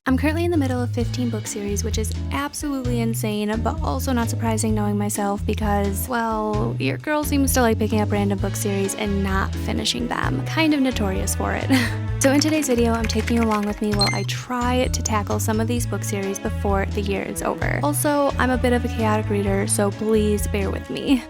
I'm currently in the middle of 15 book series, which is absolutely insane, but also not surprising knowing myself because, well, your girl seems to like picking up random book series and not finishing them. Kind of notorious for it. So in today's video, I'm taking you along with me while I try to tackle some of these book series before the year is over. Also, I'm a bit of a chaotic reader, so please bear with me.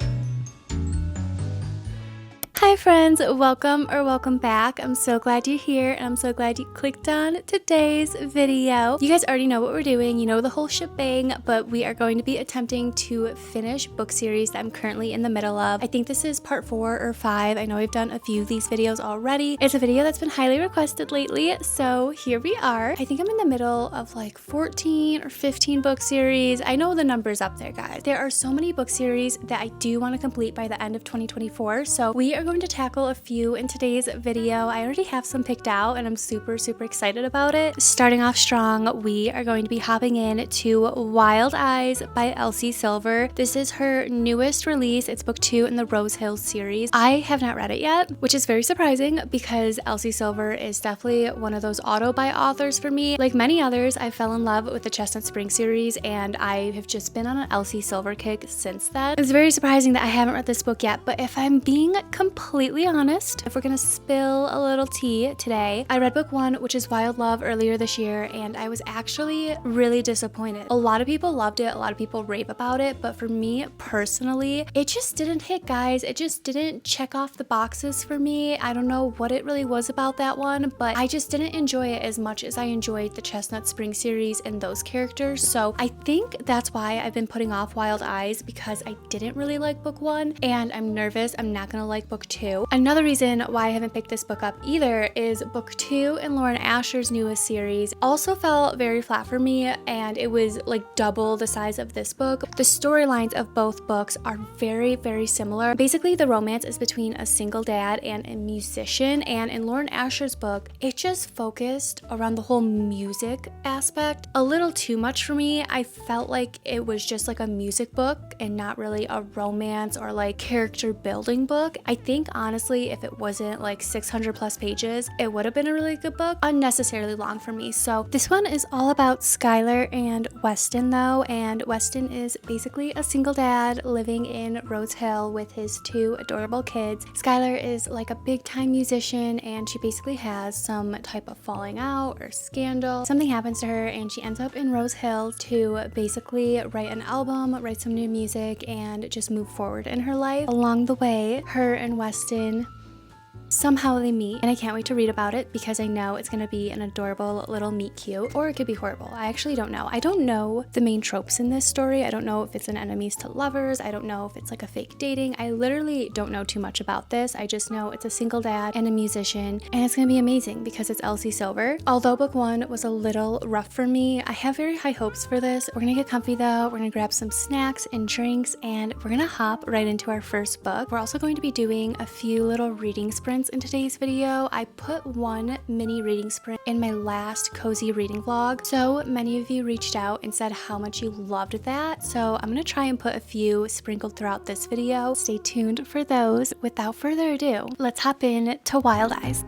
Hi friends, welcome back. I'm so glad you're here and I'm so glad you clicked on today's video. You guys already know what we're doing, you know the whole shebang, but we are going to be attempting to finish book series that I'm currently in the middle of. I think this is part 4 or 5. I know I've done a few of these videos already. It's a video that's been highly requested lately, so here we are. I think I'm in the middle of like 14 or 15 book series. I know the number's up there, guys. There are so many book series that I do want to complete by the end of 2024, so we are going to tackle a few in today's video. I already have some picked out and I'm super excited about it. Starting off strong, we are going to be hopping in to Wild Eyes by Elsie Silver. This is her newest release. It's book 2 in the Rose Hill series. I have not read it yet, which is very surprising because Elsie Silver is definitely one of those auto-buy authors for me. Like many others, I fell in love with the Chestnut Spring series and I have just been on an Elsie Silver kick since then. It's very surprising that I haven't read this book yet, but if I'm being completely honest, if we're gonna spill a little tea today, I read book 1, which is Wild Love, earlier this year, and I was actually really disappointed. A lot of people loved it, a lot of people rave about it, but for me personally, it just didn't hit, guys. It just didn't check off the boxes for me. I don't know what it really was about that one, but I just didn't enjoy it as much as I enjoyed the Chestnut Spring series and those characters. So I think that's why I've been putting off Wild Eyes, because I didn't really like book 1 and I'm nervous I'm not gonna like book 2. Another reason why I haven't picked this book up either is book 2 in Lauren Asher's newest series also felt very flat for me, and it was like double the size of this book. The storylines of both books are very similar. Basically, the romance is between a single dad and a musician, and in Lauren Asher's book, it just focused around the whole music aspect a little too much for me. I felt like it was just like a music book and not really a romance or like character building book. I think honestly, if it wasn't like 600 plus pages, it would have been a really good book. Unnecessarily long for me. So this one is all about Skylar and Weston though, and Weston is basically a single dad living in Rose Hill with his 2 adorable kids. Skylar is like a big time musician and she basically has some type of falling out or scandal. Something happens to her and she ends up in Rose Hill to basically write an album, write some new music, and just move forward in her life. Along the way, her and Weston somehow they meet, and I can't wait to read about it because I know it's going to be an adorable little meet cute, or it could be horrible. I actually don't know. I don't know the main tropes in this story. I don't know if it's an enemies to lovers. I don't know if it's like a fake dating. I literally don't know too much about this. I just know it's a single dad and a musician, and it's going to be amazing because it's Elsie Silver. Although book 1 was a little rough for me, I have very high hopes for this. We're going to get comfy though. We're going to grab some snacks and drinks, and we're going to hop right into our first book. We're also going to be doing a few little reading sprints in today's video. I put one mini reading sprint in my last cozy reading vlog. So many of you reached out and said how much you loved that. So I'm gonna try and put a few sprinkled throughout this video. Stay tuned for those. Without further ado, let's hop in to Wild Eyes.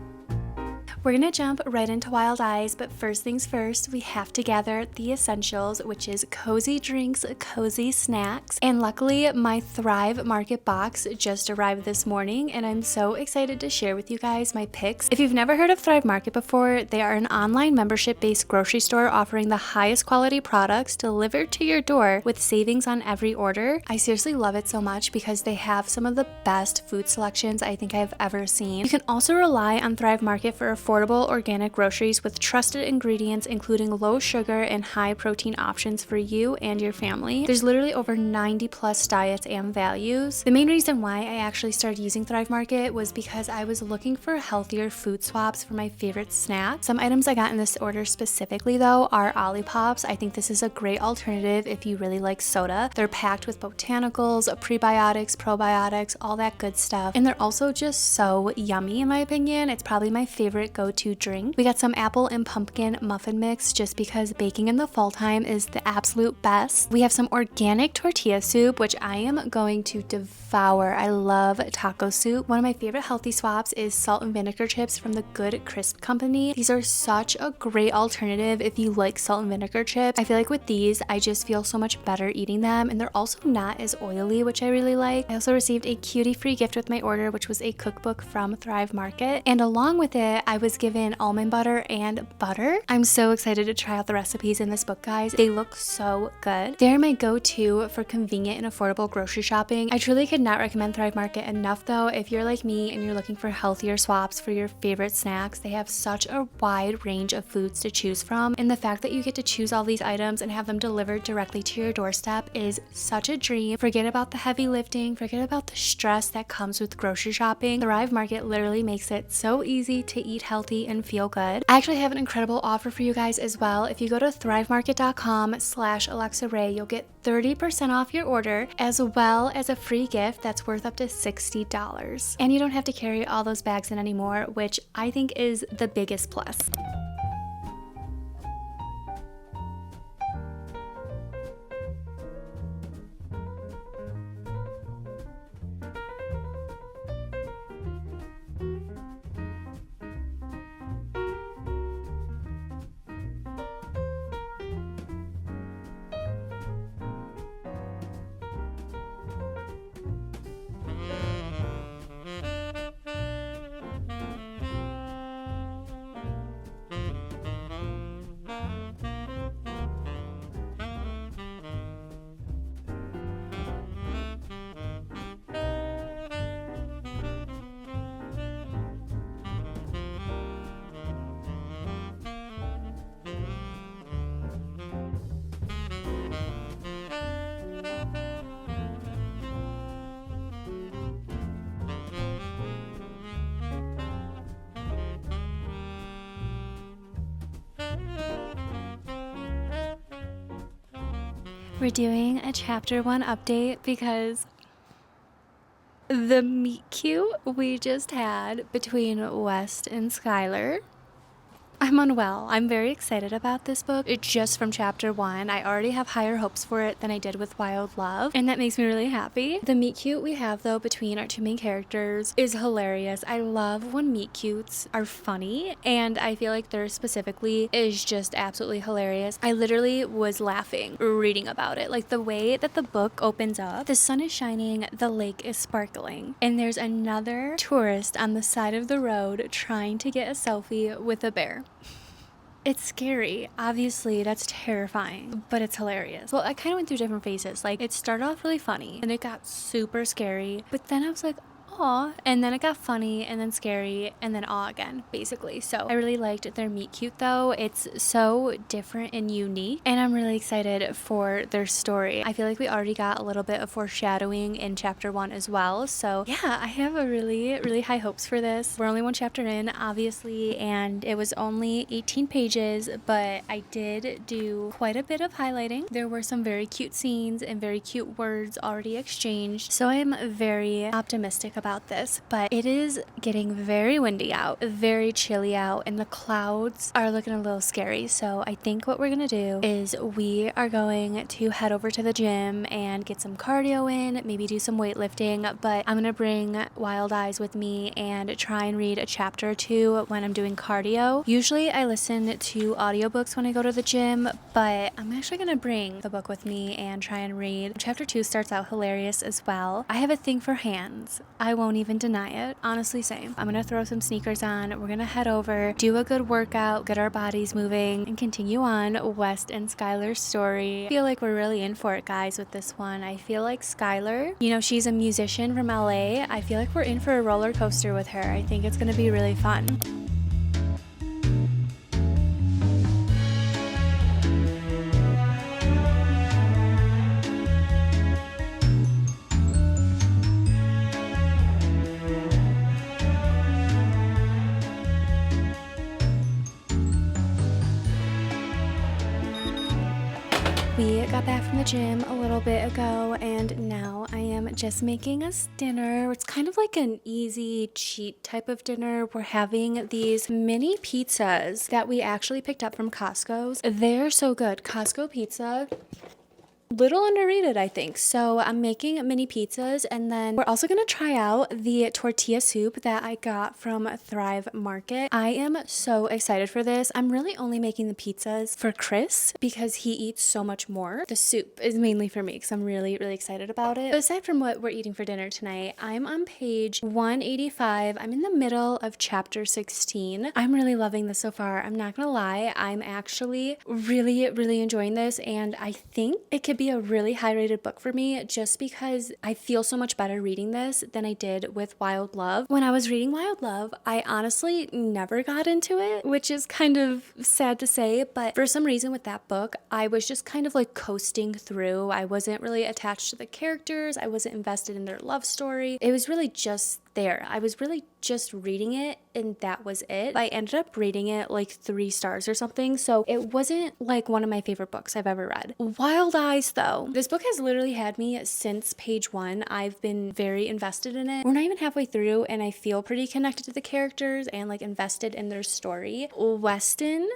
We're gonna jump right into Wild Eyes, but first things first, we have to gather the essentials, which is cozy drinks, cozy snacks, and luckily my Thrive Market box just arrived this morning, and I'm so excited to share with you guys my picks. If you've never heard of Thrive Market before, they are an online membership-based grocery store offering the highest quality products delivered to your door with savings on every order. I seriously love it so much because they have some of the best food selections I think I've ever seen. You can also rely on Thrive Market for affordable organic groceries with trusted ingredients, including low sugar and high protein options for you and your family. There's literally over 90 plus diets and values. The main reason why I actually started using Thrive Market was because I was looking for healthier food swaps for my favorite snacks. Some items I got in this order specifically though are Olipop's. I think this is a great alternative if you really like soda. They're packed with botanicals, prebiotics, probiotics, all that good stuff. And they're also just so yummy in my opinion. It's probably my favorite go-to drink. We got some apple and pumpkin muffin mix just because baking in the fall time is the absolute best. We have some organic tortilla soup, which I am going to devour. I love taco soup. One of my favorite healthy swaps is salt and vinegar chips from the Good Crisp Company. These are such a great alternative if you like salt and vinegar chips. I feel like with these, I just feel so much better eating them, and they're also not as oily, which I really like. I also received a cutie free gift with my order, which was a cookbook from Thrive Market, and along with it, I was given almond butter and butter. I'm so excited to try out the recipes in this book, guys. They look so good. They're my go-to for convenient and affordable grocery shopping. I truly could not recommend Thrive Market enough though. If you're like me and you're looking for healthier swaps for your favorite snacks, they have such a wide range of foods to choose from, and the fact that you get to choose all these items and have them delivered directly to your doorstep is such a dream. Forget about the heavy lifting, forget about the stress that comes with grocery shopping. Thrive Market literally makes it so easy to eat healthy and feel good. I actually have an incredible offer for you guys as well. If you go to thrivemarket.com/alexaraye, you'll get 30% off your order, as well as a free gift that's worth up to $60. And you don't have to carry all those bags in anymore, which I think is the biggest plus. We're doing a chapter 1 update because the meet cute we just had between West and Skylar. I'm unwell. I'm very excited about this book. It's just from chapter 1. I already have higher hopes for it than I did with Wild Love, and that makes me really happy. The meet cute we have though between our two main characters is hilarious. I love when meet cutes are funny, and I feel like theirs specifically is just absolutely hilarious. I literally was laughing reading about it. Like the way that the book opens up, the sun is shining, the lake is sparkling, and there's another tourist on the side of the road trying to get a selfie with a bear. It's scary. Obviously, that's terrifying, but it's hilarious. Well, I kind of went through different phases. Like, it started off really funny, and it got super scary, but then I was like, aw, and then it got funny, and then scary, and then aw again, basically. So I really liked their meet cute though. It's so different and unique, and I'm really excited for their story. I feel like we already got a little bit of foreshadowing in chapter 1 as well. So yeah, I have a really high hopes for this. We're only one chapter in, obviously, and it was only 18 pages, but I did do quite a bit of highlighting. There were some very cute scenes and very cute words already exchanged, so I'm very optimistic about this. But it is getting very windy out, very chilly out, and the clouds are looking a little scary. So I think what we're gonna do is we are going to head over to the gym and get some cardio in, maybe do some weightlifting, but I'm gonna bring Wild Eyes with me and try and read a chapter or two when I'm doing cardio. Usually I listen to audiobooks when I go to the gym, but I'm actually gonna bring the book with me and try and read. Chapter 2 starts out hilarious as well. I have a thing for hands. I won't even deny it. Honestly, same. I'm gonna throw some sneakers on. We're gonna head over, do a good workout, get our bodies moving, and continue on West and Skylar's story. I feel like we're really in for it, guys, with this one. I feel like Skylar, you know, she's a musician from LA. I feel like we're in for a roller coaster with her. I think it's gonna be really fun. We got back from the gym a little bit ago, and now I am just making us dinner. It's kind of like an easy cheat type of dinner. We're having these mini pizzas that we actually picked up from Costco's. They're so good. Costco pizza, little underrated, I think. So I'm making mini pizzas, and then we're also gonna try out the tortilla soup that I got from Thrive Market. I am so excited for this. I'm really only making the pizzas for Chris because he eats so much more. The soup is mainly for me because I'm really excited about it. But aside from what we're eating for dinner tonight, I'm on page 185. I'm in the middle of chapter 16. I'm really loving this so far. I'm not gonna lie. I'm actually really enjoying this, and I think it could be a really high rated book for me just because I feel so much better reading this than I did with Wild Love. When I was reading Wild Love, I honestly never got into it, which is kind of sad to say, but for some reason with that book, I was just kind of like coasting through. I wasn't really attached to the characters. I wasn't invested in their love story. It was really just there. I was really just reading it and that was it. I ended up rating it like 3 stars or something, so it wasn't like one of my favorite books I've ever read. Wild Eyes though, this book has literally had me since page 1. I've been very invested in it. We're not even halfway through and I feel pretty connected to the characters and like invested in their story. Weston,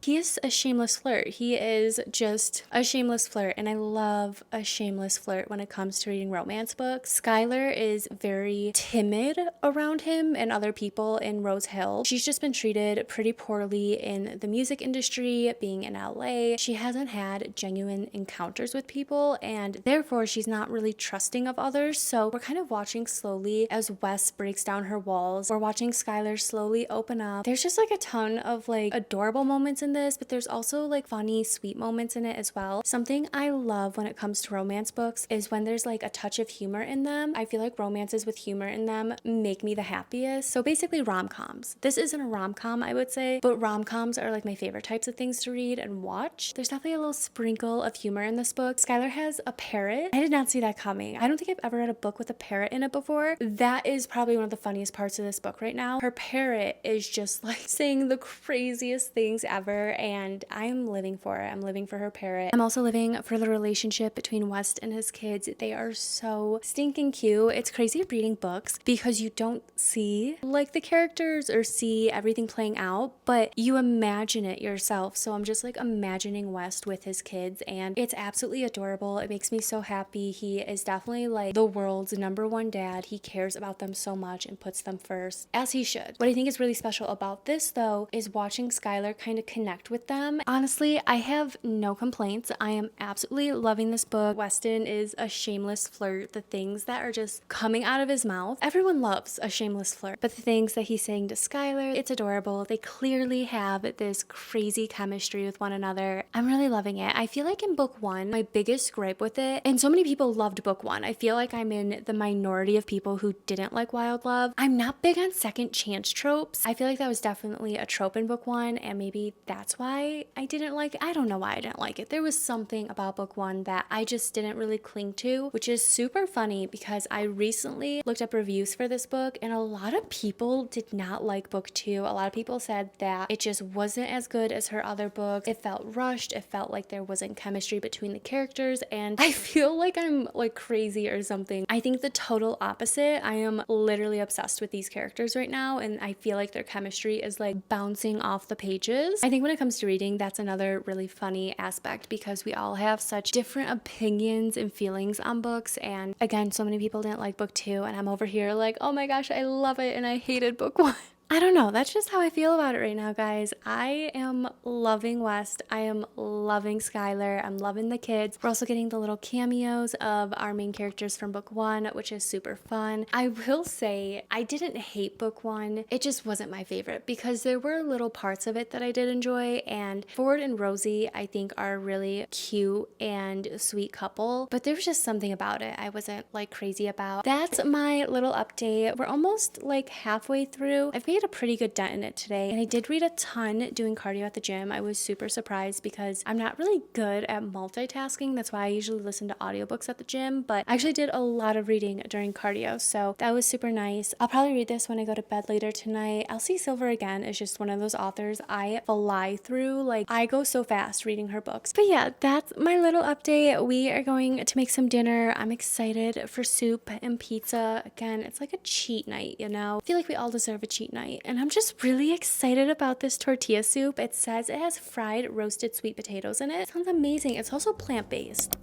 he is a shameless flirt. He is just a shameless flirt, and I love a shameless flirt when it comes to reading romance books. Skylar is very timid around him and other people in Rose Hill. She's just been treated pretty poorly in the music industry, being in LA. She hasn't had genuine encounters with people, and therefore she's not really trusting of others. So we're kind of watching slowly as Wes breaks down her walls. We're watching Skylar slowly open up. There's just like a ton of like adorable moments in this, but there's also like funny, sweet moments in it as well. Something I love when it comes to romance books is when there's like a touch of humor in them. I feel like romances with humor in them make me the happiest. So basically rom-coms. This isn't a rom-com, I would say, but rom-coms are like my favorite types of things to read and watch. There's definitely a little sprinkle of humor in this book. Skylar has a parrot. I did not see that coming. I don't think I've ever read a book with a parrot in it before. That is probably one of the funniest parts of this book right now. Her parrot is just like saying the craziest things ever, and I'm living for it. I'm living for her parrot. I'm also living for the relationship between West and his kids. They are so stinking cute. It's crazy reading books because you don't see like the characters or see everything playing out, but you imagine it yourself. So I'm just like imagining West with his kids, and it's absolutely adorable. It makes me so happy. He is definitely like the world's #1 dad. He cares about them so much and puts them first, as he should. What I think is really special about this though is watching Skylar kind of connect with them. Honestly, I have no complaints. I am absolutely loving this book. Weston is a shameless flirt. The things that are just coming out of his mouth, everyone loves a shameless flirt, but the things that he's saying to Skylar, it's adorable. They clearly have this crazy chemistry with one another. I'm really loving it. I feel like in book 1, my biggest gripe with it, and so many people loved book 1, I feel like I'm in the minority of people who didn't like Wild Love. I'm not big on second chance tropes. I feel like that was definitely a trope in book 1, and maybe that's why I didn't like it. I don't know why I didn't like it. There was something about book 1 that I just didn't really cling to, which is super funny because I recently looked up reviews for this book and a lot of people did not like book 2. A lot of people said that it just wasn't as good as her other books. It felt rushed. It felt like there wasn't chemistry between the characters, and I feel like I'm like crazy or something. I think the total opposite. I am literally obsessed with these characters right now, and I feel like their chemistry is like bouncing off the pages. I think when it comes to reading, that's another really funny aspect because we all have such different opinions and feelings on books, and again, so many people didn't like book 2 and I'm over here like, oh my gosh, I love it, and I hated book 1. I don't know. That's just how I feel about it right now, guys. I am loving West. I am loving Skylar. I'm loving the kids. We're also getting the little cameos of our main characters from book 1, which is super fun. I will say I didn't hate book 1. It just wasn't my favorite because there were little parts of it that I did enjoy, and Ford and Rosie I think are a really cute and sweet couple, but there was just something about it I wasn't like crazy about. That's my little update. We're almost like halfway through. I've made made a pretty good dent in it today. And I did read a ton doing cardio at the gym. I was super surprised because I'm not really good at multitasking. That's why I usually listen to audiobooks at the gym, but I actually did a lot of reading during cardio, so that was super nice. I'll probably read this when I go to bed later tonight. Elsie Silver, again, is just one of those authors I fly through. Like, I go so fast reading her books. But yeah, that's my little update. We are going to make some dinner. I'm excited for soup and pizza. Again, it's like a cheat night, you know? I feel like we all deserve a cheat night, and I'm just really excited about this tortilla soup. It says it has fried roasted sweet potatoes in it. It sounds amazing. It's also plant-based.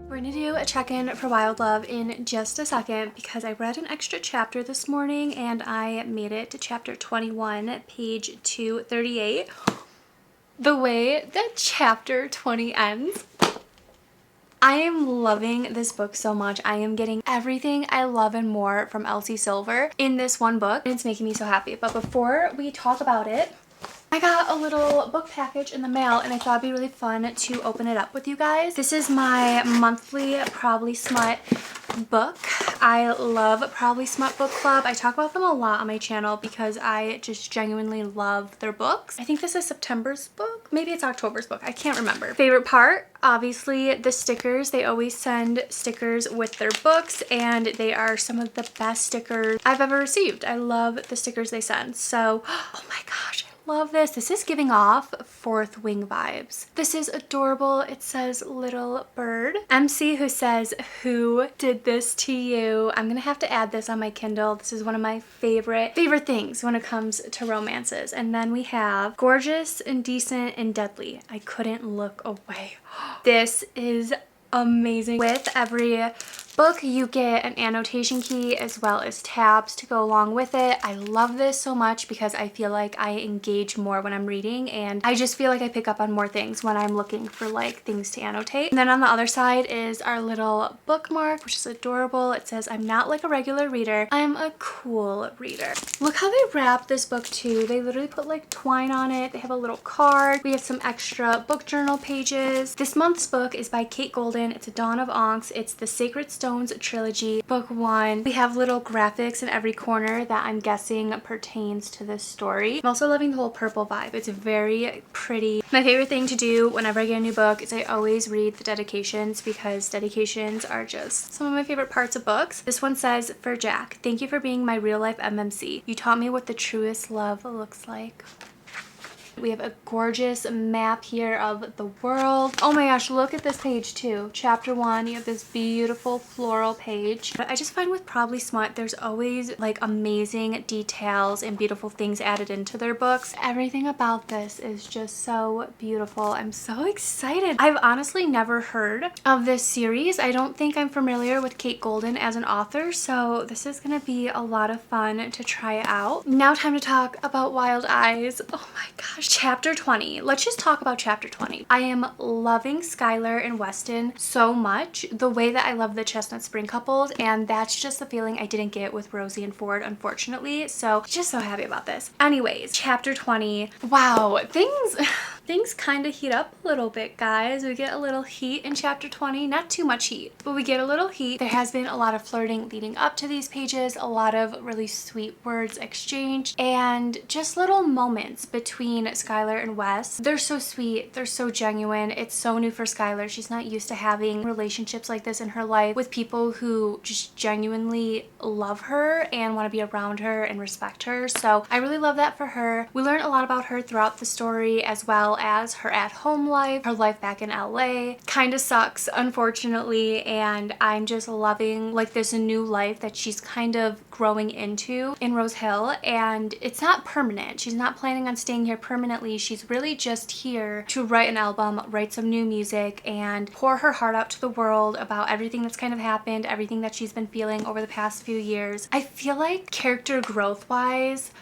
We're gonna do a check-in for Wild Love in just a second because I read an extra chapter this morning and I made it to chapter 21, page 238. The way that chapter 20 ends, I am loving this book so much. I am getting everything I love and more from Elsie Silver in this one book. It's making me so happy. But before we talk about it, I got a little book package in the mail and I thought it'd be really fun to open it up with you guys. This is my monthly Probably Smut book. I love Probably Smut Book Club. I talk about them a lot on my channel because I just genuinely love their books. I think this is September's book. Maybe it's October's book. I can't remember. Favorite part? Obviously the stickers. They always send stickers with their books and they are some of the best stickers I've ever received. I love the stickers they send. So, oh my gosh. Love this. This is giving off Fourth Wing vibes. This is adorable. It says little bird. MC who says, who did this to you? I'm gonna have to add this on my Kindle. This is one of my favorite things when it comes to romances. And then we have gorgeous, indecent, and deadly. I couldn't look away. This is amazing. With every book you get an annotation key as well as tabs to go along with it. I love this so much because I feel like I engage more when I'm reading and I just feel like I pick up on more things when I'm looking for like things to annotate. And then on the other side is our little bookmark, which is adorable. It says, I'm not like a regular reader, I'm a cool reader. Look how they wrap this book too. They literally put like twine on it. They have a little card. We have some extra book journal pages. This month's book is by Kate Golden. It's a Dawn of Onks. It's the Sacred Stones trilogy, book 1. We have little graphics in every corner that I'm guessing pertains to this story. I'm also loving the whole purple vibe. It's very pretty. My favorite thing to do whenever I get a new book is I always read the dedications because dedications are just some of my favorite parts of books. This one says, for Jack, thank you for being my real life MMC. You taught me what the truest love looks like. We have a gorgeous map here of the world. Oh my gosh, look at this page too. Chapter 1, you have this beautiful floral page. But I just find with Probably Smut, there's always like amazing details and beautiful things added into their books. Everything about this is just so beautiful. I'm so excited. I've honestly never heard of this series. I don't think I'm familiar with Kate Golden as an author, so this is gonna be a lot of fun to try out. Now time to talk about Wild Eyes. Oh my gosh. Chapter 20. Let's just talk about chapter 20. I am loving Skylar and Weston so much. The way that I love the Chestnut Spring couples, and that's just the feeling I didn't get with Rosie and Ford, unfortunately. So just so happy about this. Anyways, chapter 20. Wow, things kind of heat up a little bit, guys. We get a little heat in chapter 20. Not too much heat, but we get a little heat. There has been a lot of flirting leading up to these pages, a lot of really sweet words exchanged, and just little moments between Skylar and Wes. They're so sweet. They're so genuine. It's so new for Skylar. She's not used to having relationships like this in her life with people who just genuinely love her and want to be around her and respect her. So I really love that for her. We learn a lot about her throughout the story as well as her at-home life, her life back in LA. Kind of sucks, unfortunately, and I'm just loving like this new life that she's kind of growing into in Rose Hill, and it's not permanent. She's not planning on staying here permanently. She's really just here to write an album, write some new music, and pour her heart out to the world about everything that's kind of happened, everything that she's been feeling over the past few years. I feel like character growth wise,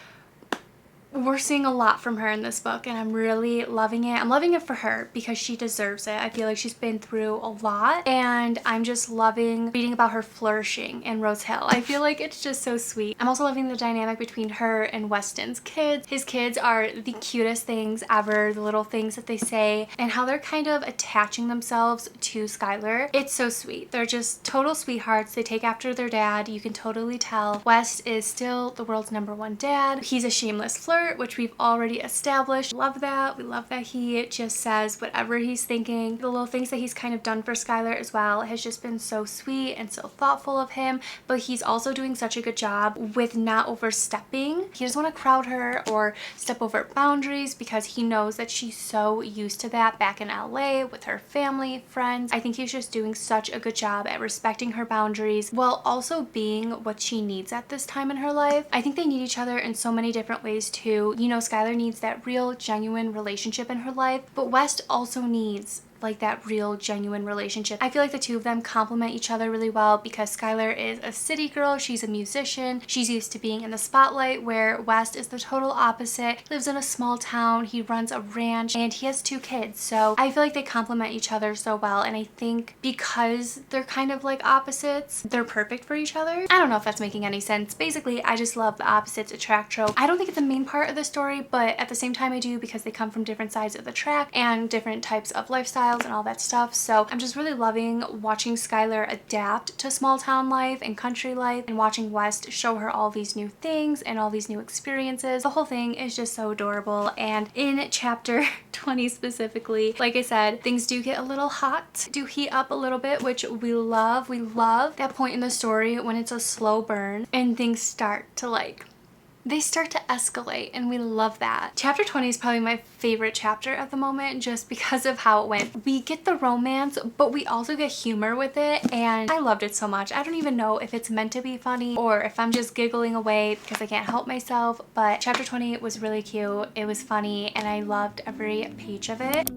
we're seeing a lot from her in this book, and I'm really loving it. I'm loving it for her because she deserves it. I feel like she's been through a lot, and I'm just loving reading about her flourishing in Rose Hill. I feel like it's just so sweet. I'm also loving the dynamic between her and Weston's kids. His kids are the cutest things ever, the little things that they say, and how they're kind of attaching themselves to Skylar. It's so sweet. They're just total sweethearts. They take after their dad. You can totally tell West is still the world's #1 dad. He's a shameless flirt, which we've already established. Love that. We love that he just says whatever he's thinking. The little things that he's kind of done for Skylar as well has just been so sweet and so thoughtful of him, but he's also doing such a good job with not overstepping. He doesn't want to crowd her or step over boundaries because he knows that she's so used to that back in LA with her family, friends. I think he's just doing such a good job at respecting her boundaries while also being what she needs at this time in her life. I think they need each other in so many different ways too. You know, Skylar needs that real, genuine relationship in her life, but West also needs like that real, genuine relationship. I feel like the two of them complement each other really well because Skylar is a city girl, she's a musician, she's used to being in the spotlight, where West is the total opposite. He lives in a small town, he runs a ranch, and he has 2 kids. So I feel like they complement each other so well, and I think because they're kind of like opposites, they're perfect for each other. I don't know if that's making any sense. Basically, I just love the opposites attract trope. I don't think it's the main part of the story, but at the same time I do, because they come from different sides of the track and different types of lifestyle and all that stuff. So I'm just really loving watching Skylar adapt to small town life and country life, and watching West show her all these new things and all these new experiences. The whole thing is just so adorable. And in chapter 20 specifically, like I said, things do get a little hot, do heat up a little bit, which we love. We love that point in the story when it's a slow burn and things start to they start to escalate, and we love that. Chapter 20 is probably my favorite chapter at the moment just because of how it went. We get the romance, but we also get humor with it, and I loved it so much. I don't even know if it's meant to be funny or if I'm just giggling away because I can't help myself, but chapter 20 was really cute. It was funny, and I loved every page of it.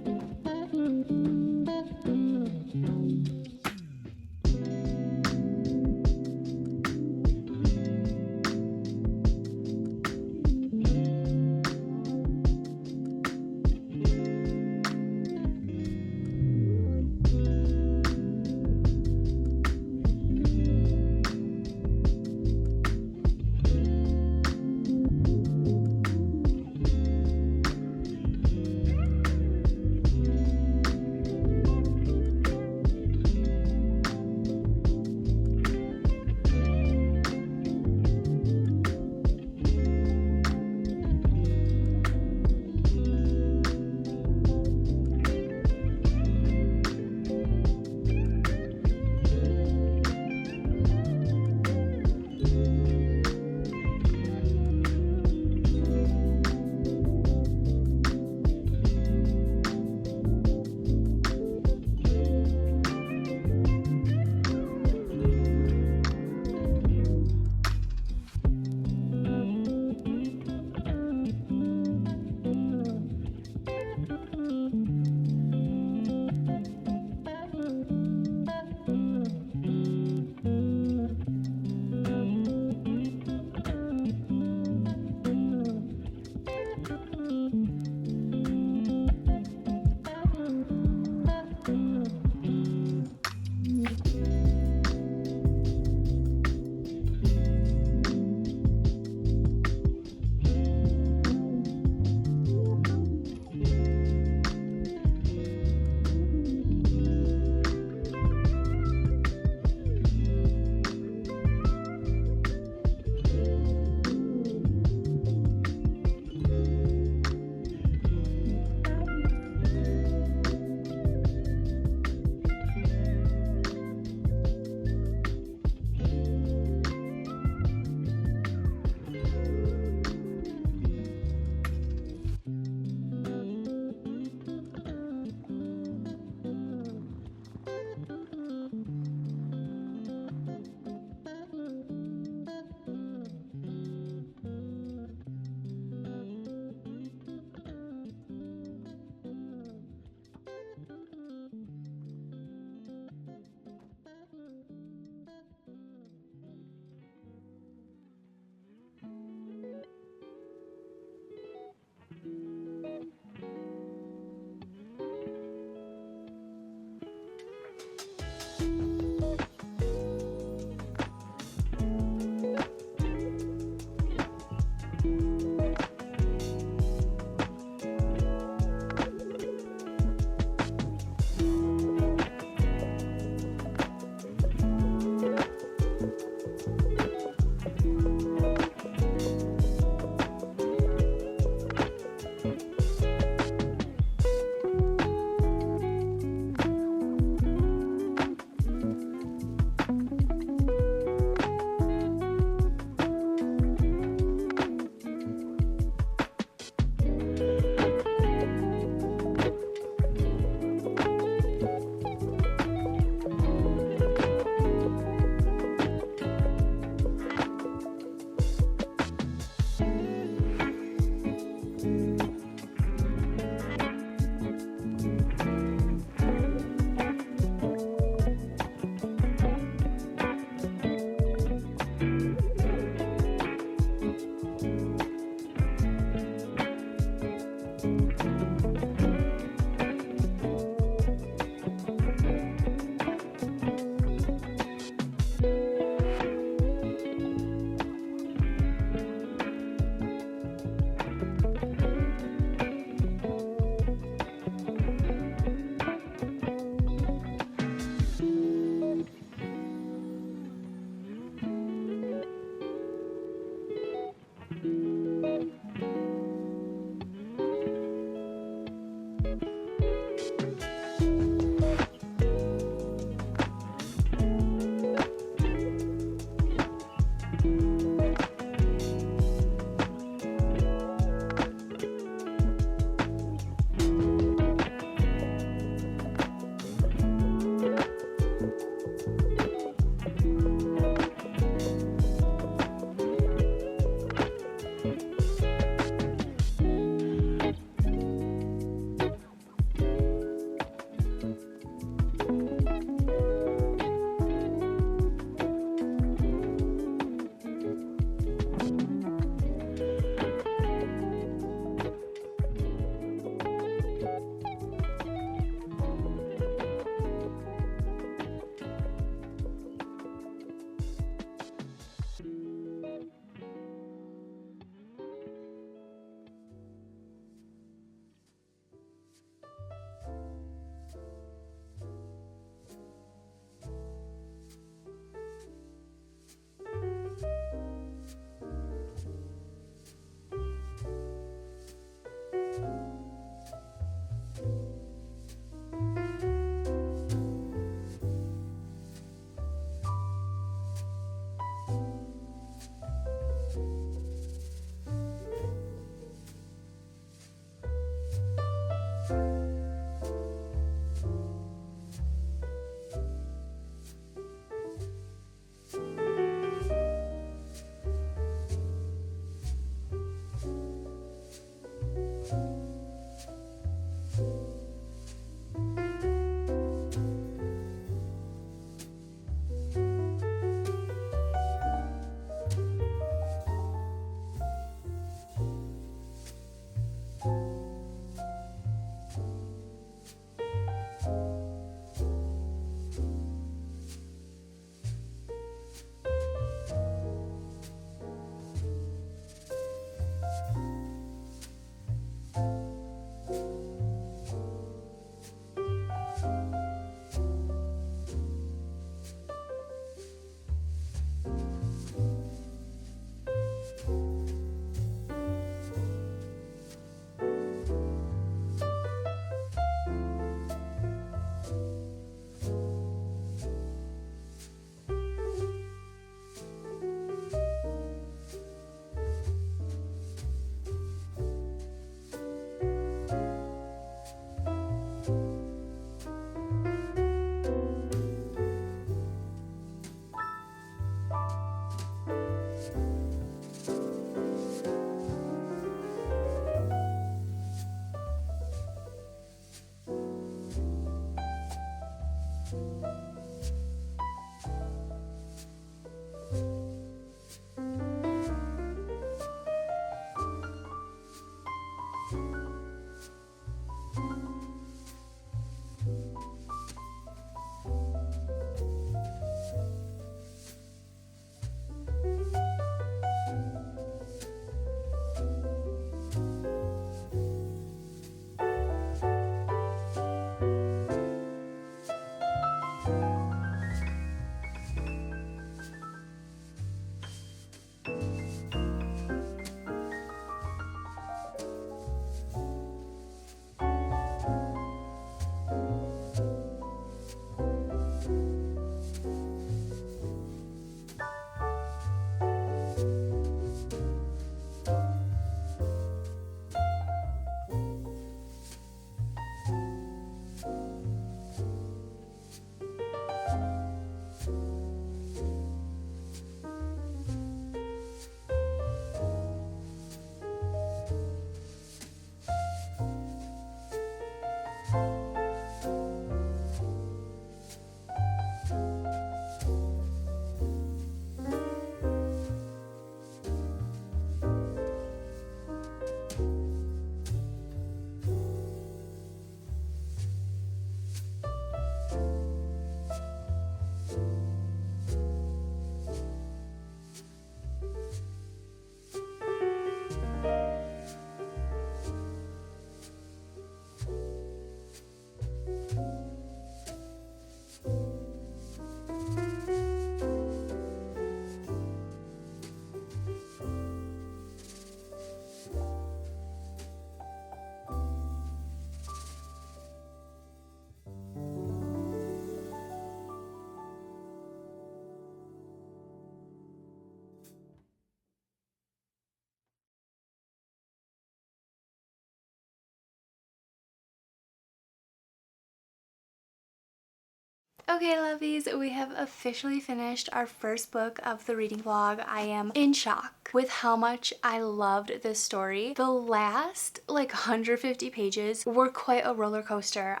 Okay, lovies, we have officially finished our first book of the reading vlog. I am in shock with how much I loved this story. The last like 150 pages were quite a roller coaster.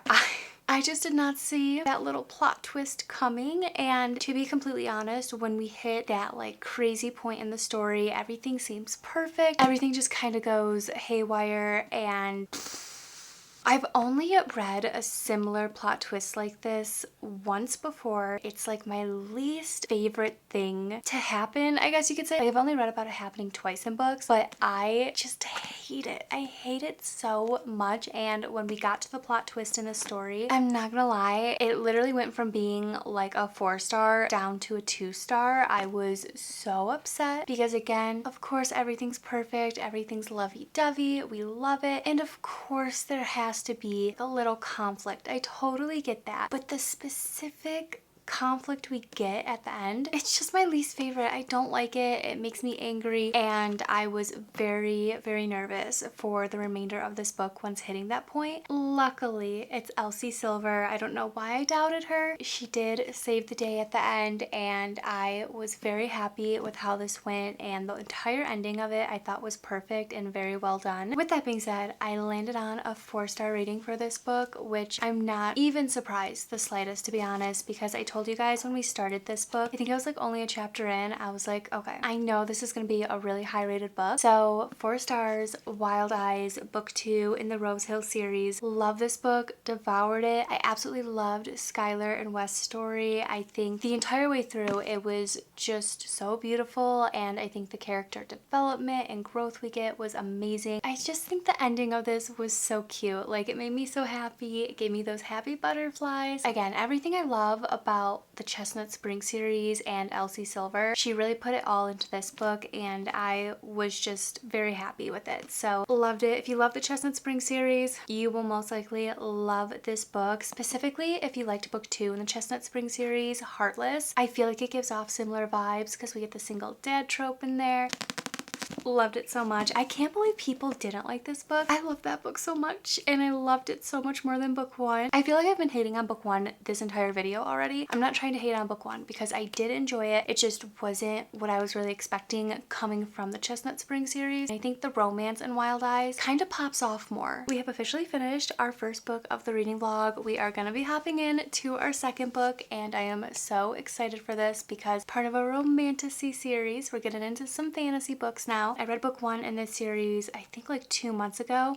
I just did not see that little plot twist coming, and to be completely honest, when we hit that like crazy point in the story, everything seems perfect. Everything just kind of goes haywire, and I've only read a similar plot twist like this once before. It's like my least favorite thing to happen, I guess you could say. I've only read about it happening twice in books, but I just hate it. I hate it so much. And when we got to the plot twist in the story, I'm not gonna lie, it literally went from being like a 4-star down to a 2-star. I was so upset because, again, of course everything's perfect, everything's lovey-dovey, we love it, and of course there has to be a little conflict. I totally get that, but the specific conflict we get at the end, it's just my least favorite. I don't like it. It makes me angry, and I was very, very nervous for the remainder of this book once hitting that point. Luckily, it's Elsie Silver. I don't know why I doubted her. She did save the day at the end, and I was very happy with how this went, and the entire ending of it I thought was perfect and very well done. With that being said, I landed on a 4-star rating for this book, which I'm not even surprised the slightest, to be honest, because I told you guys when we started this book, I think I was like only a chapter in, I was like, okay, I know this is gonna be a really high rated book. So 4 stars, Wild Eyes, book 2 in the Rose Hill series. Love this book, devoured it. I absolutely loved Skylar and West's story. I think the entire way through it was just so beautiful, and I think the character development and growth we get was amazing. I just think the ending of this was so cute. Like, it made me so happy. It gave me those happy butterflies. Again, everything I love about the Chestnut Spring series and Elsie Silver, she really put it all into this book, and I was just very happy with it. So loved it. If you love the Chestnut Spring series, you will most likely love this book. Specifically, if you liked book 2 in the Chestnut Spring series, Heartless, I feel like it gives off similar vibes because we get the single dad trope in there. Loved it so much. I can't believe people didn't like this book. I love that book so much, and I loved it so much more than book 1. I feel like I've been hating on book 1 this entire video already. I'm not trying to hate on book 1 because I did enjoy it. It just wasn't what I was really expecting coming from the Chestnut Spring series. I think the romance in Wild Eyes kind of pops off more. We have officially finished our first book of the reading vlog. We are going to be hopping in to our second book, and I am so excited for this because part of a romantasy series, we're getting into some fantasy books now. I read book 1 in this series, I think like 2 months ago.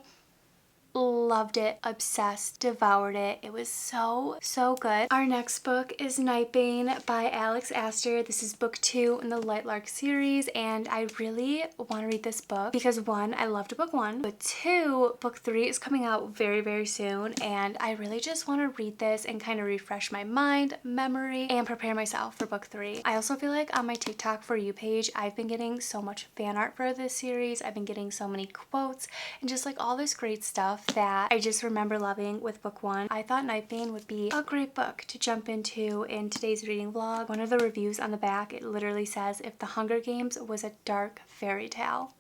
Loved it, obsessed, devoured it. It was so good. Our next book is Nightbane by Alex Astor. This is book 2 in the Lightlark series, and I really want to read this book because 1, I loved book 1, but 2, book 3 is coming out very soon, and I really just want to read this and kind of refresh my mind, memory, and prepare myself for book 3. I also feel like on my TikTok For You page, I've been getting so much fan art for this series. I've been getting so many quotes and just like all this great stuff that I just remember loving with book 1. I thought Nightbane would be a great book to jump into in today's reading vlog. One of the reviews on the back, it literally says, if The Hunger Games was a dark fairy tale.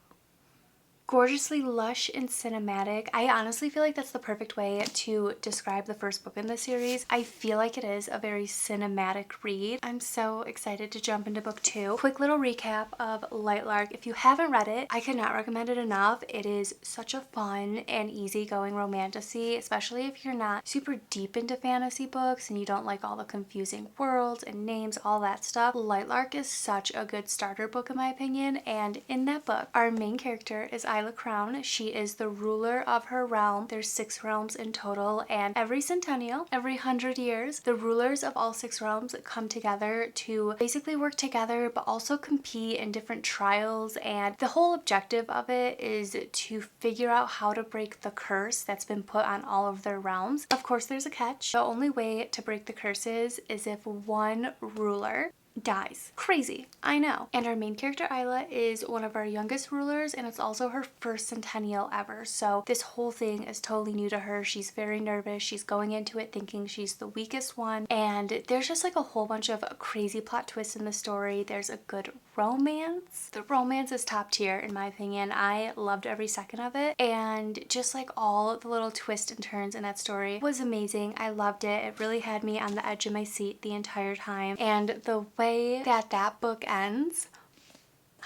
Gorgeously lush and cinematic. I honestly feel like that's the perfect way to describe the first book in the series. I feel like it is a very cinematic read. I'm so excited to jump into book 2. Quick little recap of Lightlark. If you haven't read it, I could not recommend it enough. It is such a fun and easygoing romantasy, especially if you're not super deep into fantasy books and you don't like all the confusing worlds and names, all that stuff. Lightlark is such a good starter book in my opinion, and in that book, our main character is Isla Crown. She is the ruler of her realm. There's 6 realms in total, and every centennial, every 100 years, the rulers of all 6 realms come together to basically work together but also compete in different trials, and the whole objective of it is to figure out how to break the curse that's been put on all of their realms. Of course, there's a catch. The only way to break the curses is if one ruler dies. Crazy, I know. And our main character Isla is one of our youngest rulers, and it's also her first centennial ever. So this whole thing is totally new to her. She's very nervous. She's going into it thinking she's the weakest one. And there's just like a whole bunch of crazy plot twists in the story. There's a good romance. The romance is top tier in my opinion. I loved every second of it. And just like all the little twists and turns in that story was amazing. I loved it. It really had me on the edge of my seat the entire time. And the way that that book ends,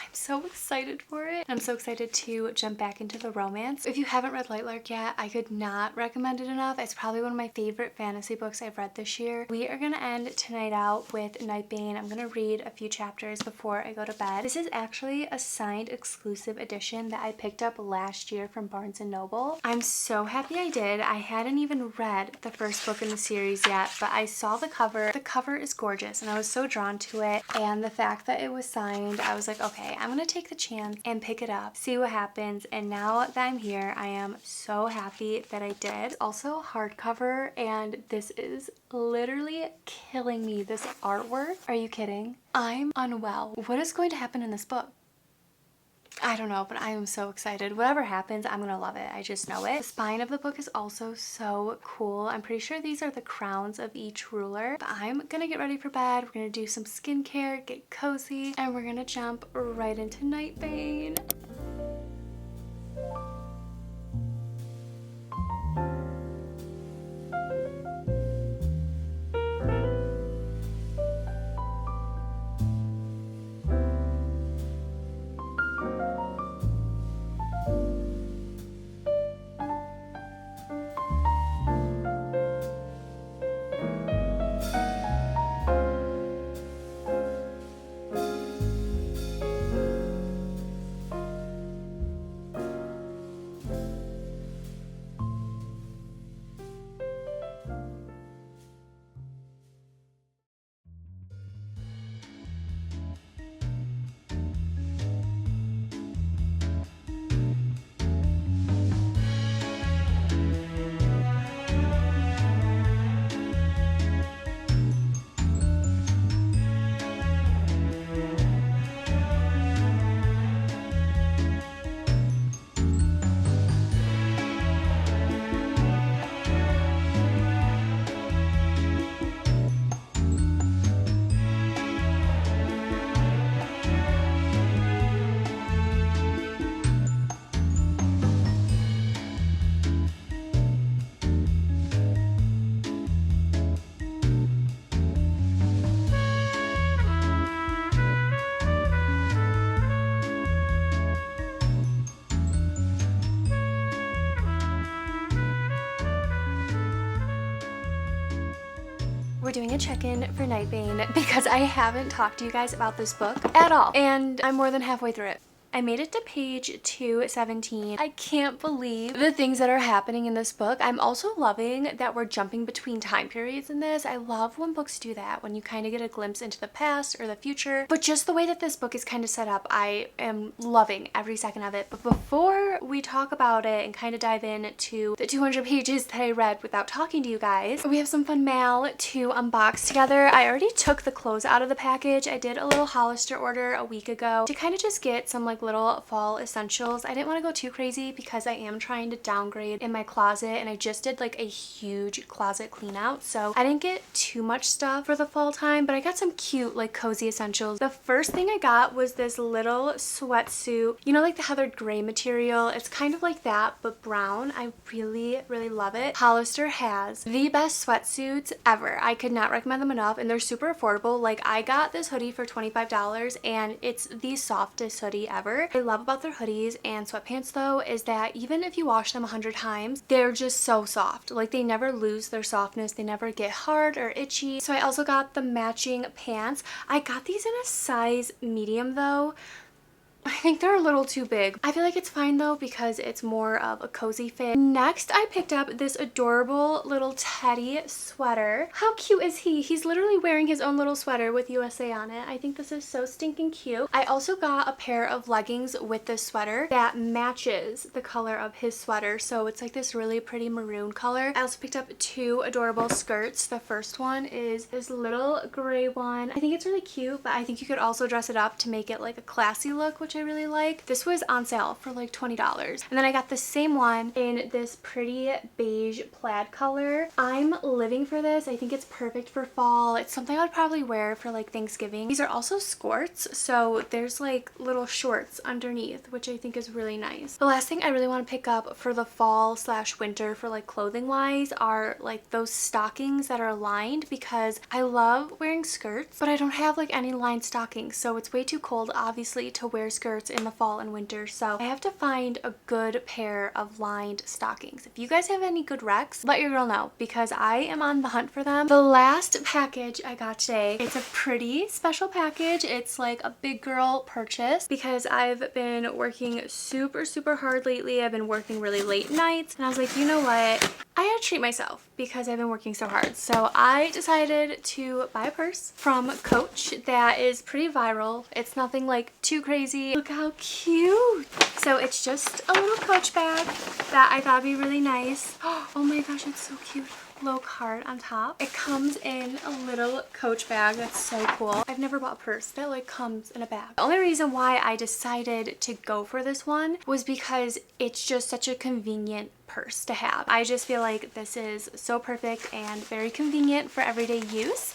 I'm so excited for it. I'm so excited to jump back into the romance. If you haven't read Lightlark yet, I could not recommend it enough. It's probably one of my favorite fantasy books I've read this year. We are gonna end tonight out with Nightbane. I'm gonna read a few chapters before I go to bed. This is actually a signed exclusive edition that I picked up last year from Barnes & Noble. I'm so happy I did. I hadn't even read the first book in the series yet, but I saw the cover. The cover is gorgeous and I was so drawn to it. And the fact that it was signed, I was like, okay, I'm gonna take the chance and pick it up, see what happens. And now that I'm here, I am so happy that I did. It's also hardcover and this is literally killing me, this artwork. Are you kidding? I'm unwell. What is going to happen in this book? I don't know, but I am so excited. Whatever happens, I'm gonna love it. I just know it. The spine of the book is also so cool. I'm pretty sure these are the crowns of each ruler. But I'm gonna get ready for bed. We're gonna do some skincare, get cozy, and we're gonna jump right into Nightbane. We're doing a check-in for Nightbane because I haven't talked to you guys about this book at all, and I'm more than halfway through it. I made it to page 217. I can't believe the things that are happening in this book. I'm also loving that we're jumping between time periods in this. I love when books do that, when you kind of get a glimpse into the past or the future. But just the way that this book is kind of set up, I am loving every second of it. But before we talk about it and kind of dive into the 200 pages that I read without talking to you guys, we have some fun mail to unbox together. I already took the clothes out of the package. I did a little Hollister order a week ago to kind of just get some like little fall essentials. I didn't want to go too crazy because I am trying to downgrade in my closet, and I just did like a huge closet clean out, so I didn't get too much stuff for the fall time, but I got some cute like cozy essentials. The first thing I got was this little sweatsuit, you know, like the heathered gray material. It's kind of like that but brown. I really love it. Hollister has the best sweatsuits ever. I could not recommend them enough, and they're super affordable. Like I got this hoodie for $25 and it's the softest hoodie ever. What I love about their hoodies and sweatpants though is that even if you wash them 100 times, they're just so soft. Like they never lose their softness. They never get hard or itchy. So I also got the matching pants. I got these in a size medium though. I think they're a little too big. I feel like it's fine though because it's more of a cozy fit. Next, I picked up this adorable little teddy sweater. How cute is he? He's literally wearing his own little sweater with USA on it. I think this is so stinking cute. I also got a pair of leggings with this sweater that matches the color of his sweater. So it's like this really pretty maroon color. I also picked up 2 adorable skirts. The first one is this little gray one. I think it's really cute, but I think you could also dress it up to make it like a classy look, which I really like. This was on sale for like $20. And then I got the same one in this pretty beige plaid color. I'm living for this. I think it's perfect for fall. It's something I would probably wear for like Thanksgiving. These are also skirts, so there's like little shorts underneath, which I think is really nice. The last thing I really want to pick up for the fall slash winter for like clothing wise are like those stockings that are lined, because I love wearing skirts, but I don't have like any lined stockings, so it's way too cold obviously to wear skirts in the fall and winter. So I have to find a good pair of lined stockings. If you guys have any good recs, let your girl know, because I am on the hunt for them. The last package I got today, it's a pretty special package. It's like a big girl purchase because I've been working super hard lately. I've been working really late nights and I was like, you know what? I had to treat myself because I've been working so hard. So I decided to buy a purse from Coach that is pretty viral. It's nothing like too crazy. Look how cute. So it's just a little Coach bag that I thought would be really nice. Oh my gosh, it's so cute. Low card on top. It comes in a little Coach bag. That's so cool. I've never bought a purse that like comes in a bag. The only reason why I decided to go for this one was because it's just such a convenient purse to have. I just feel like this is so perfect and very convenient for everyday use.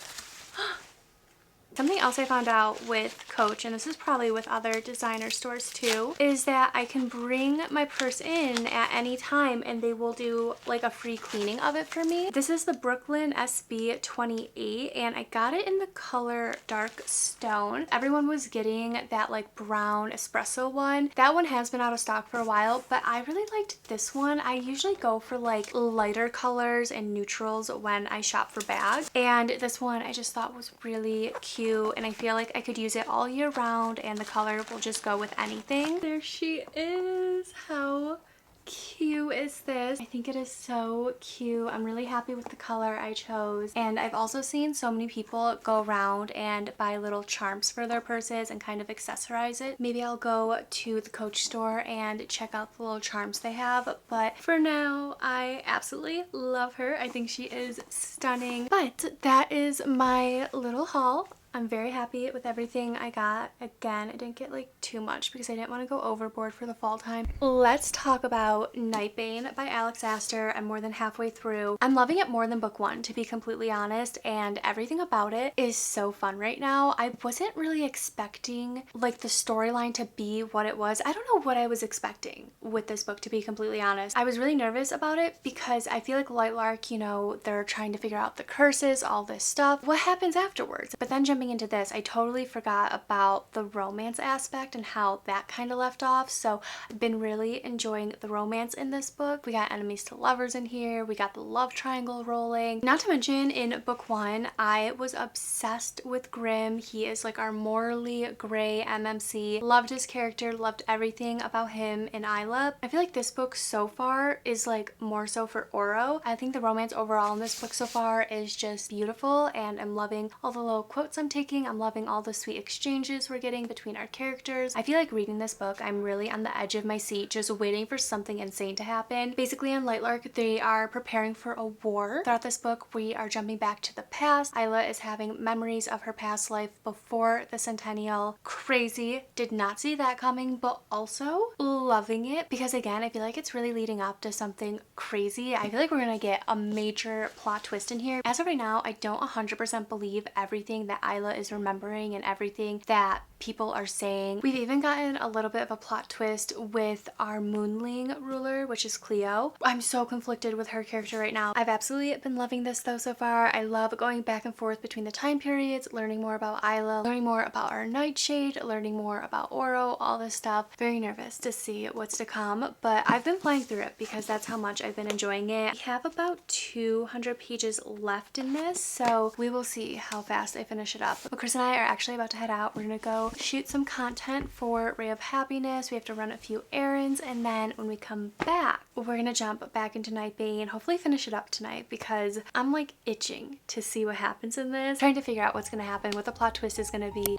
Something else I found out with Coach, and this is probably with other designer stores too, is that I can bring my purse in at any time and they will do like a free cleaning of it for me. This is the Brooklyn SB 28 and I got it in the color Dark Stone. Everyone was getting that like brown espresso one. That one has been out of stock for a while, but I really liked this one. I usually go for like lighter colors and neutrals when I shop for bags, and this one I just thought was really cute. And I feel like I could use it all year round and the color will just go with anything. There she is. How cute is this? I think it is so cute. I'm really happy with the color I chose. And I've also seen so many people go around and buy little charms for their purses and kind of accessorize it. Maybe I'll go to the Coach store and check out the little charms they have. But for now, I absolutely love her. I think she is stunning. But that is my little haul. I'm very happy with everything I got. Again, I didn't get like too much because I didn't want to go overboard for the fall time. Let's talk about Nightbane by Alex Aster. I'm more than halfway through. I'm loving it more than book 1, to be completely honest, and everything about it is so fun right now. I wasn't really expecting like the storyline to be what it was. I don't know what I was expecting with this book, to be completely honest. I was really nervous about it because I feel like Lightlark, you know, they're trying to figure out the curses, all this stuff. What happens afterwards? But then jumping into this, I totally forgot about the romance aspect and how that kind of left off. So I've been really enjoying the romance in this book. We got enemies to lovers in here. We got the love triangle rolling. Not to mention in book 1, I was obsessed with Grimm. He is like our morally gray MMC. Loved his character, loved everything about him and Isla. I feel like this book so far is like more so for Oro. I think the romance overall in this book so far is just beautiful, and I'm loving all the little quotes I'm taking. I'm loving all the sweet exchanges we're getting between our characters. I feel like reading this book, I'm really on the edge of my seat just waiting for something insane to happen. Basically in Lightlark, they are preparing for a war. Throughout this book, we are jumping back to the past. Isla is having memories of her past life before the Centennial. Crazy. Did not see that coming, but also loving it because again, I feel like it's really leading up to something crazy. I feel like we're gonna get a major plot twist in here. As of right now, I don't 100% believe everything that Isla is remembering and everything that people are saying. We've even gotten a little bit of a plot twist with our Moonling ruler, which is Cleo. I'm so conflicted with her character right now. I've absolutely been loving this though so far. I love going back and forth between the time periods, learning more about Isla, learning more about our Nightshade, learning more about Oro, all this stuff. Very nervous to see what's to come, but I've been flying through it because that's how much I've been enjoying it. We have about 200 pages left in this, so we will see how fast I finish it up. up. But Chris and I are actually about to head out. We're gonna go shoot some content for Ray of Happiness. We have to run a few errands, and then when we come back, we're gonna jump back into Night Bane and hopefully finish it up tonight because I'm like itching to see what happens in this. Trying to figure out what's gonna happen, what the plot twist is gonna be.